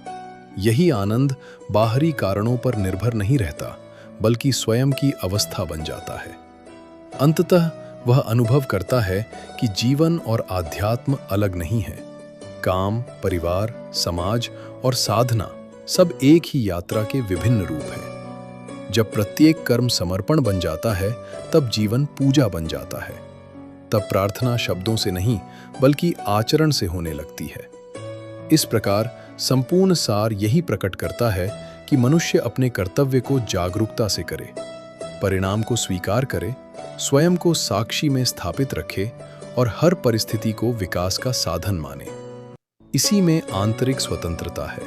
यही आनंद बाहरी कारणों पर निर्भर नहीं रहता, बल्कि स्वयं की अवस्था बन जाता है। अंततः वह अनुभव करता है कि जीवन और आध्यात्म अलग नहीं है। काम, परिवार, समाज और साधना सब एक ही यात्रा के विभिन्न रूप हैं। जब प्रत्येक कर्म समर्पण बन जाता है, तब जीवन पूजा बन जाता है। तब प्रार्थना शब्दों से नहीं, बल्कि आचरण से होने लगती है। इस प्रकार संपूर्ण सार यही प्रकट करता है कि मनुष्य अपने कर्तव्य को जागरूकता से करे, परिणाम को स्वीकार करे, स्वयं को साक्षी में स्थापित रखे और हर परिस्थिति को विकास का साधन माने। इसी में आंतरिक स्वतंत्रता है,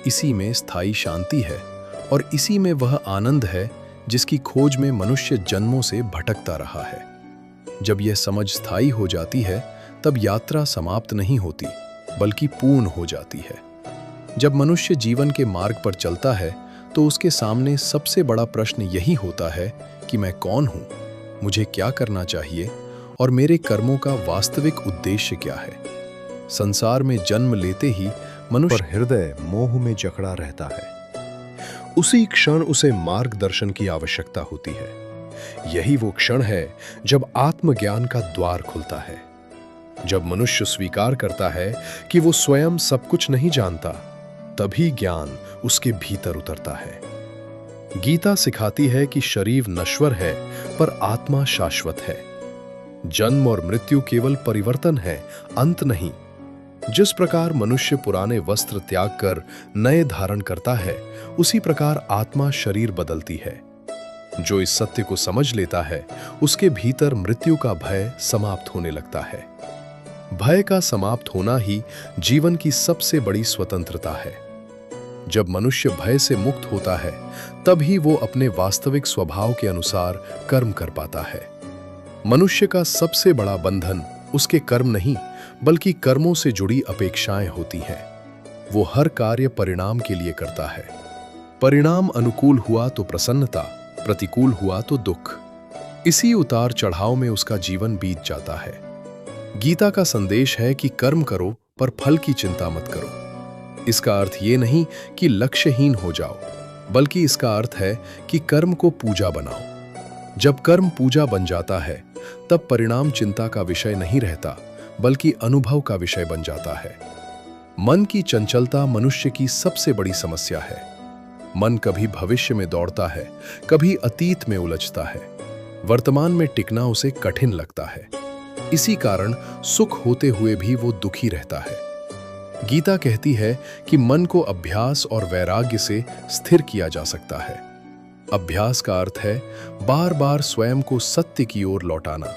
इसी में स्थायी शांति है और इसी में वह आनंद है जिसकी खोज में मनुष्य जन्मों से भटकता रहा है। जब यह समझ स्थायी हो जाती है, तब यात्रा समाप्त नहीं होती, बल्कि पूर्ण हो जाती है। जब मनुष्य जीवन के मार्ग पर चलता है, तो उसके सामने सबसे बड़ा प्रश्न यही होता है कि मैं कौन हूँ, मुझे क्या करना चाहिए और मेरे कर्मों का वास्तविक उद्देश्य क्या है। संसार में जन्म लेते ही मनुष्य पर हृदय मोह में जकड़ा रहता है। उसी क्षण उसे मार्गदर्शन की आवश्यकता होती है। यही वो क्षण है जब आत्मज्ञान का द्वार खुलता है। जब मनुष्य स्वीकार करता है कि वो स्वयं सब कुछ नहीं जानता, तभी ज्ञान उसके भीतर उतरता है। गीता सिखाती है कि शरीर नश्वर है, पर आत्मा शाश्वत है। जन्म और मृत्यु केवल परिवर्तन है, अंत नहीं। जिस प्रकार मनुष्य पुराने वस्त्र त्याग कर नए धारण करता है, उसी प्रकार आत्मा शरीर बदलती है। जो इस सत्य को समझ लेता है, उसके भीतर मृत्यु का भय समाप्त होने लगता है। भय का समाप्त होना ही जीवन की सबसे बड़ी स्वतंत्रता है। जब मनुष्य भय से मुक्त होता है, तभी वो अपने वास्तविक स्वभाव के अनुसार कर्म कर पाता है। मनुष्य का सबसे बड़ा बंधन उसके कर्म नहीं, बल्कि कर्मों से जुड़ी अपेक्षाएं होती हैं। वो हर कार्य परिणाम के लिए करता है। परिणाम अनुकूल हुआ तो प्रसन्नता, प्रतिकूल हुआ तो दुख। इसी उतार चढ़ाव में उसका जीवन बीत जाता है। गीता का संदेश है कि कर्म करो पर फल की चिंता मत करो। इसका अर्थ ये नहीं कि लक्ष्यहीन हो जाओ, बल्कि इसका अर्थ है कि कर्म को पूजा बनाओ। जब कर्म पूजा बन जाता है, तब परिणाम चिंता का विषय नहीं रहता, बल्कि अनुभव का विषय बन जाता है। मन की चंचलता मनुष्य की सबसे बड़ी समस्या है। मन कभी भविष्य में दौड़ता है, कभी अतीत में उलझता है। वर्तमान में टिकना उसे कठिन लगता है। इसी कारण सुख होते हुए भी वो दुखी रहता है। गीता कहती है कि मन को अभ्यास और वैराग्य से स्थिर किया जा सकता है। अभ्यास का अर्थ है बार बार स्वयं को सत्य की ओर लौटाना,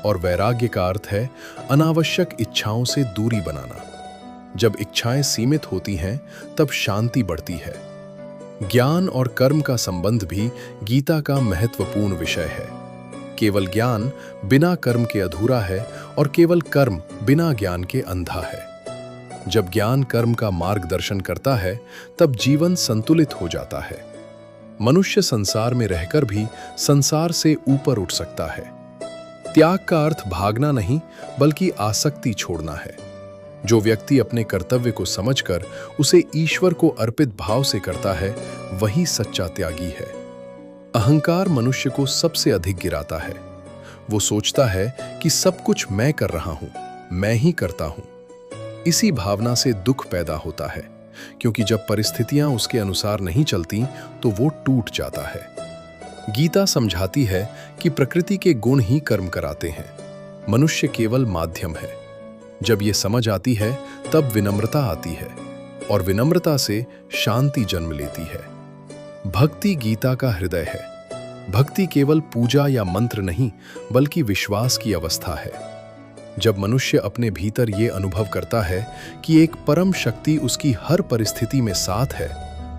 और वैराग्य का अर्थ है अनावश्यक इच्छाओं से दूरी बनाना। जब इच्छाएं सीमित होती हैं, तब शांति बढ़ती है। ज्ञान और कर्म का संबंध भी गीता का महत्वपूर्ण विषय है। केवल ज्ञान बिना कर्म के अधूरा है, और केवल कर्म बिना ज्ञान के अंधा है। जब ज्ञान कर्म का मार्गदर्शन करता है, तब जीवन संतुलित हो जाता है। मनुष्य संसार में रहकर भी संसार से ऊपर उठ सकता है। त्याग का अर्थ भागना नहीं, बल्कि आसक्ति छोड़ना है। जो व्यक्ति अपने कर्तव्य को समझकर उसे ईश्वर को अर्पित भाव से करता है, वही सच्चा त्यागी है। अहंकार मनुष्य को सबसे अधिक गिराता है। वो सोचता है कि सब कुछ मैं कर रहा हूं, मैं ही करता हूं। इसी भावना से दुख पैदा होता है, क्योंकि जब परिस्थितियां उसके अनुसार नहीं चलती, तो वो टूट जाता है। गीता समझाती है कि प्रकृति के गुण ही कर्म कराते हैं, मनुष्य केवल माध्यम है। जब ये समझ आती है, तब विनम्रता आती है, और विनम्रता से शांति जन्म लेती है। भक्ति गीता का हृदय है। भक्ति केवल पूजा या मंत्र नहीं, बल्कि विश्वास की अवस्था है। जब मनुष्य अपने भीतर ये अनुभव करता है कि एक परम शक्ति उसकी हर परिस्थिति में साथ है,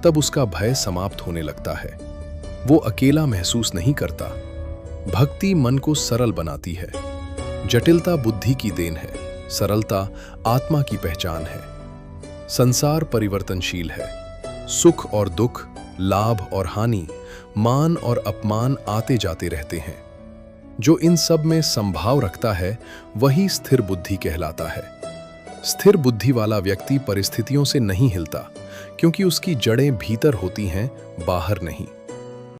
तब उसका भय समाप्त होने लगता है। वो अकेला महसूस नहीं करता। भक्ति मन को सरल बनाती है। जटिलता बुद्धि की देन है, सरलता आत्मा की पहचान है। संसार परिवर्तनशील है। सुख और दुख, लाभ और हानि, मान और अपमान आते जाते रहते हैं। जो इन सब में संभाव रखता है, वही स्थिर बुद्धि कहलाता है। स्थिर बुद्धि वाला व्यक्ति परिस्थितियों से नहीं हिलता, क्योंकि उसकी जड़ें भीतर होती हैं, बाहर नहीं।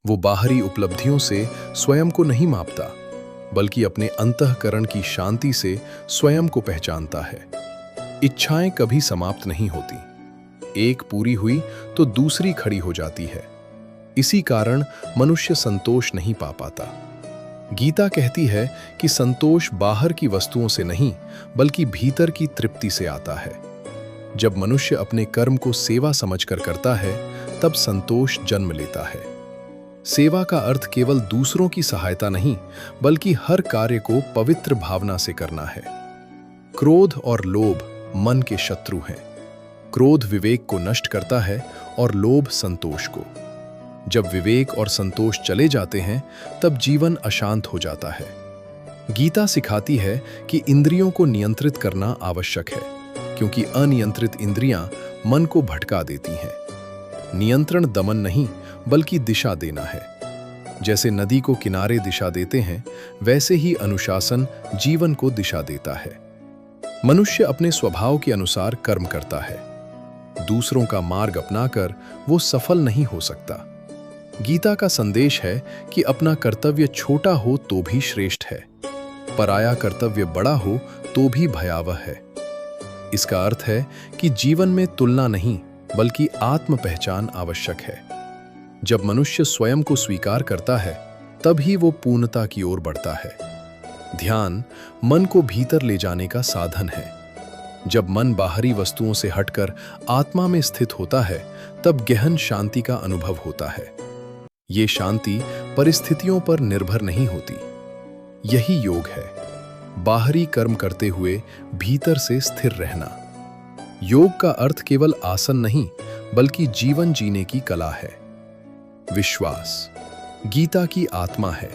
वो बाहरी उपलब्धियों से स्वयं को नहीं मापता, बल्कि अपने अंतःकरण की शांति से स्वयं को पहचानता है। इच्छाएं कभी समाप्त नहीं होती। एक पूरी हुई तो दूसरी खड़ी हो जाती है। इसी कारण मनुष्य संतोष नहीं पा पाता। गीता कहती है कि संतोष बाहर की वस्तुओं से नहीं, बल्कि भीतर की तृप्ति से आता है। जब मनुष्य अपने कर्म को सेवा समझकर करता है, तब संतोष जन्म लेता है। सेवा का अर्थ केवल दूसरों की सहायता नहीं, बल्कि हर कार्य को पवित्र भावना से करना है। क्रोध और लोभ मन के शत्रु हैं। क्रोध विवेक को नष्ट करता है, और लोभ संतोष को। जब विवेक और संतोष चले जाते हैं, तब जीवन अशांत हो जाता है। गीता सिखाती है कि इंद्रियों को नियंत्रित करना आवश्यक है, क्योंकि अनियंत्रित इंद्रियां मन को भटका देती हैं। नियंत्रण दमन नहीं, बल्कि दिशा देना है। जैसे नदी को किनारे दिशा देते हैं, वैसे ही अनुशासन जीवन को दिशा देता है। मनुष्य अपने स्वभाव के अनुसार कर्म करता है। दूसरों का मार्ग अपनाकर वो सफल नहीं हो सकता। गीता का संदेश है कि अपना कर्तव्य छोटा हो तो भी श्रेष्ठ है, पराया कर्तव्य बड़ा हो तो भी भयावह है। इसका अर्थ है कि जीवन में तुलना नहीं, बल्कि आत्म पहचान आवश्यक है। जब मनुष्य स्वयं को स्वीकार करता है, तभी वो पूर्णता की ओर बढ़ता है। ध्यान मन को भीतर ले जाने का साधन है। जब मन बाहरी वस्तुओं से हटकर आत्मा में स्थित होता है, तब गहन शांति का अनुभव होता है। ये शांति परिस्थितियों पर निर्भर नहीं होती। यही योग है, बाहरी कर्म करते हुए भीतर से स्थिर रहना। योग का अर्थ केवल आसन नहीं, बल्कि जीवन जीने की कला है। विश्वास गीता की आत्मा है।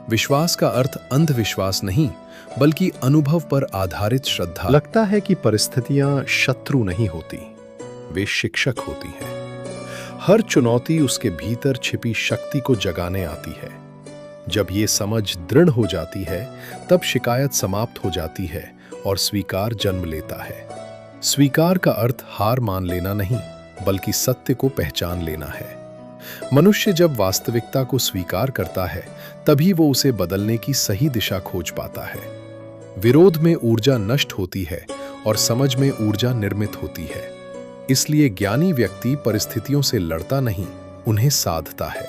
विश्वास का अर्थ अंधविश्वास नहीं, बल्कि अनुभव पर आधारित श्रद्धा। लगता है कि परिस्थितियां शत्रु नहीं होती, वे शिक्षक होती हैं। हर चुनौती उसके भीतर छिपी शक्ति को जगाने आती है। जब ये समझ दृढ़ हो जाती है, तब शिकायत समाप्त हो जाती है और स्वीकार जन्म लेता है। स्वीकार का अर्थ हार मान लेना नहीं, बल्कि सत्य को पहचान लेना है। मनुष्य जब वास्तविकता को स्वीकार करता है, तभी वो उसे बदलने की सही दिशा खोज पाता है। विरोध में ऊर्जा नष्ट होती है और समझ में ऊर्जा निर्मित होती है। इसलिए ज्ञानी व्यक्ति परिस्थितियों से लड़ता नहीं, उन्हें साधता है।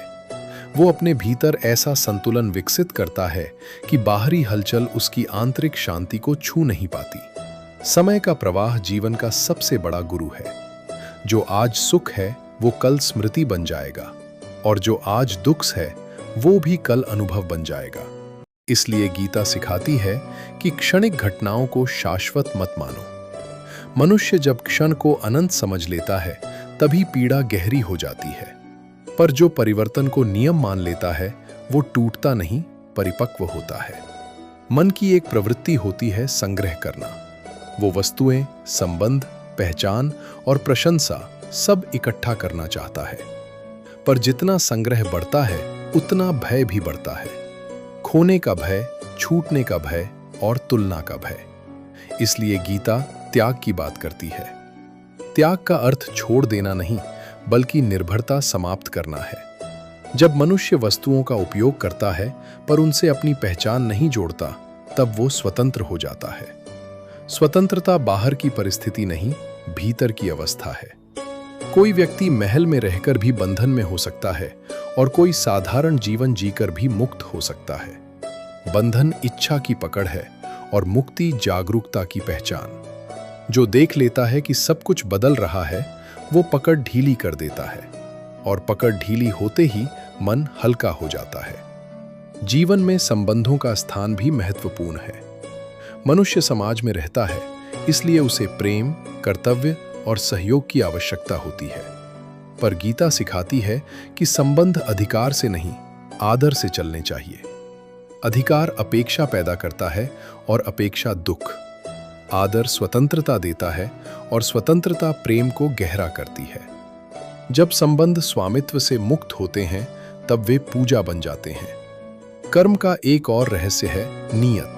वो अपने भीतर ऐसा संतुलन विकसित करता है कि बाहरी हलचल उसकी आंतरिक शांति को छू नहीं पाती। समय का प्रवाह जीवन का सबसे बड़ा गुरु है। जो आज सुख है, वो कल स्मृति बन जाएगा, और जो आज दुख है, वो भी कल अनुभव बन जाएगा। इसलिए गीता सिखाती है कि क्षणिक घटनाओं को शाश्वत मत मानो। मनुष्य जब क्षण को अनंत समझ लेता है, तभी पीड़ा गहरी हो जाती है। पर जो परिवर्तन को नियम मान लेता है, वो टूटता नहीं, परिपक्व होता है। मन की एक प्रवृत्ति होती है संग्रह करना। वो वस्तुएं, संबंध, पहचान और प्रशंसा सब इकट्ठा करना चाहता है। पर जितना संग्रह बढ़ता है, उतना भय भी बढ़ता है। खोने का भय, छूटने का भय और तुलना का भय। इसलिए गीता त्याग की बात करती है। त्याग का अर्थ छोड़ देना नहीं, बल्कि निर्भरता समाप्त करना है। जब मनुष्य वस्तुओं का उपयोग करता है, पर उनसे अपनी पहचान नहीं जोड़ता, तब वो स्वतंत्र हो जाता है। स्वतंत्रता बाहर की परिस्थिति नहीं, भीतर की अवस्था है। कोई व्यक्ति महल में रहकर भी बंधन में हो सकता है, और कोई साधारण जीवन जीकर भी मुक्त हो सकता है। बंधन इच्छा की पकड़ है और मुक्ति जागरूकता की पहचान। जो देख लेता है कि सब कुछ बदल रहा है, वो पकड़ ढीली कर देता है, और पकड़ ढीली होते ही मन हल्का हो जाता है। जीवन में संबंधों का स्थान भी महत्वपूर्ण है। मनुष्य समाज में रहता है, इसलिए उसे प्रेम, कर्तव्य और सहयोग की आवश्यकता होती है। पर गीता सिखाती है कि संबंध अधिकार से नहीं, आदर से चलने चाहिए। अधिकार अपेक्षा पैदा करता है और अपेक्षा दुख। आदर स्वतंत्रता देता है और स्वतंत्रता प्रेम को गहरा करती है। जब संबंध स्वामित्व से मुक्त होते हैं, तब वे पूजा बन जाते हैं। कर्म का एक और रहस्य है नियत।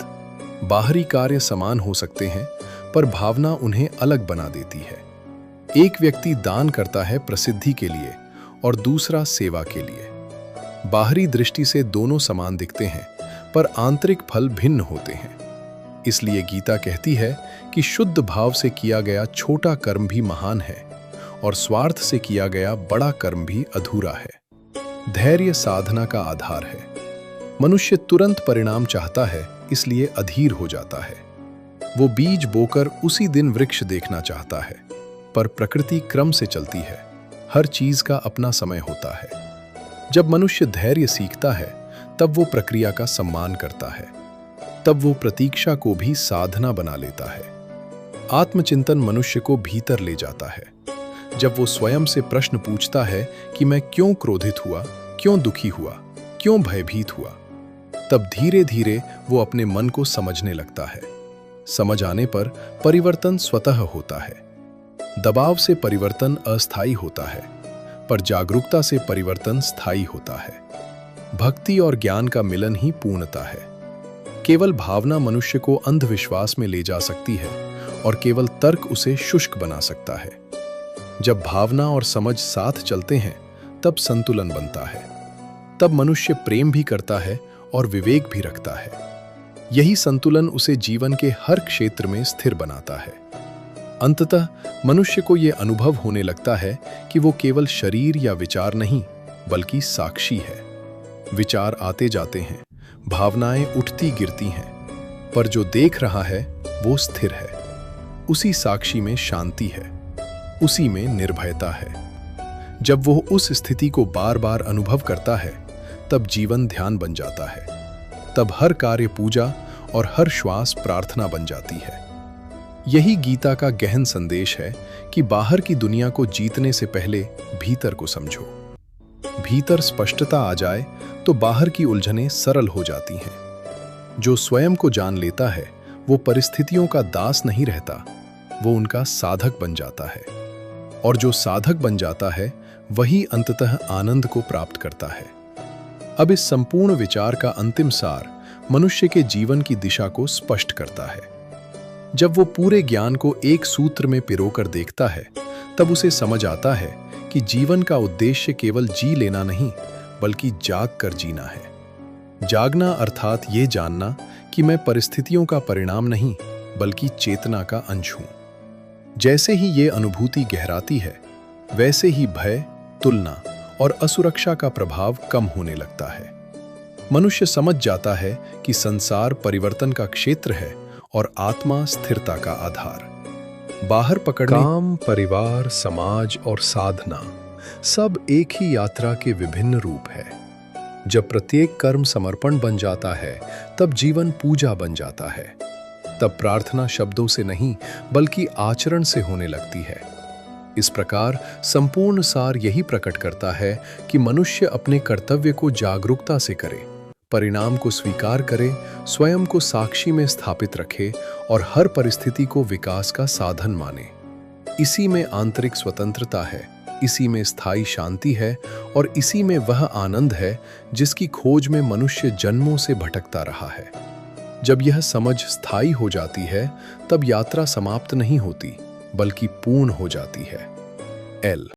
बाहरी कार्य समान हो सकते हैं, पर भावना उन्हें अलग बना देती है। एक व्यक्ति दान करता है प्रसिद्धि के लिए और दूसरा सेवा के लिए। बाहरी दृष्टि से दोनों समान दिखते हैं, पर आंतरिक फल भिन्न होते हैं। इसलिए गीता कहती है कि शुद्ध भाव से किया गया छोटा कर्म भी महान है, और स्वार्थ से किया गया बड़ा कर्म भी अधूरा है। धैर्य साधना का आधार है। मनुष्य तुरंत परिणाम चाहता है, इसलिए अधीर हो जाता है। वो बीज बोकर उसी दिन वृक्ष देखना चाहता है, पर प्रकृति क्रम से चलती है। हर चीज का अपना समय होता है। जब मनुष्य धैर्य सीखता है, तब वो प्रक्रिया का सम्मान करता है। तब वो प्रतीक्षा को भी साधना बना लेता है। आत्मचिंतन मनुष्य को भीतर ले जाता है। जब वो स्वयं से प्रश्न पूछता है कि मैं क्यों क्रोधित हुआ, क्यों दुखी हुआ, क्यों भयभीत हुआ, तब धीरे धीरे वो अपने मन को समझने लगता है। समझ आने पर परिवर्तन स्वतः होता है। दबाव से परिवर्तन अस्थायी होता है, पर जागरूकता से परिवर्तन स्थायी होता है। भक्ति और ज्ञान का मिलन ही पूर्णता है। केवल भावना मनुष्य को अंधविश्वास में ले जा सकती है, और केवल तर्क उसे शुष्क बना सकता है। जब भावना और समझ साथ चलते हैं, तब संतुलन बनता है। तब मनुष्य प्रेम भी करता है और विवेक भी रखता है। यही संतुलन उसे जीवन के हर क्षेत्र में स्थिर बनाता है। अंततः मनुष्य को यह अनुभव होने लगता है कि वो केवल शरीर या विचार नहीं, बल्कि साक्षी है। विचार आते जाते हैं, भावनाएं उठती गिरती हैं, पर जो देख रहा है वो स्थिर है। उसी साक्षी में शांति है, उसी में निर्भयता है। जब वो उस स्थिति को बार बार अनुभव करता है, तब जीवन ध्यान बन जाता है। तब हर कार्य पूजा और हर श्वास प्रार्थना बन जाती है। यही गीता का गहन संदेश है कि बाहर की दुनिया को जीतने से पहले भीतर को समझो। भीतर स्पष्टता आ जाए तो बाहर की उलझनें सरल हो जाती हैं। जो स्वयं को जान लेता है वो परिस्थितियों का दास नहीं रहता, वो उनका साधक बन जाता है। और जो साधक बन जाता है वही अंततः आनंद को प्राप्त करता है। अब इस संपूर्ण विचार का अंतिम सार मनुष्य के जीवन की दिशा को स्पष्ट करता है। जब वो पूरे ज्ञान को एक सूत्र में पिरोकर देखता है, तब उसे समझ आता है कि जीवन का उद्देश्य केवल जी लेना नहीं, बल्कि जाग कर जीना है। जागना अर्थात ये जानना कि मैं परिस्थितियों का परिणाम नहीं, बल्कि चेतना का अंश हूं। जैसे ही ये अनुभूति गहराती है, वैसे ही भय, तुलना और असुरक्षा का प्रभाव कम होने लगता है। मनुष्य समझ जाता है कि संसार परिवर्तन का क्षेत्र है और आत्मा स्थिरता का आधार। बाहर पकड़ने काम, परिवार, समाज और साधना सब एक ही यात्रा के विभिन्न रूप है। जब प्रत्येक कर्म समर्पण बन जाता है, तब जीवन पूजा बन जाता है। तब प्रार्थना शब्दों से नहीं, बल्कि आचरण से होने लगती है। इस प्रकार संपूर्ण सार यही प्रकट करता है कि मनुष्य अपने कर्तव्य को जागरूकता से करे, परिणाम को स्वीकार करे, स्वयं को साक्षी में स्थापित रखे और हर परिस्थिति को विकास का साधन माने। इसी में आंतरिक स्वतंत्रता है, इसी में स्थायी शांति है और इसी में वह आनंद है जिसकी खोज में मनुष्य जन्मों से भटकता रहा है। जब यह समझ स्थायी हो जाती है, तब यात्रा समाप्त नहीं होती, बल्कि पूर्ण हो जाती है। एल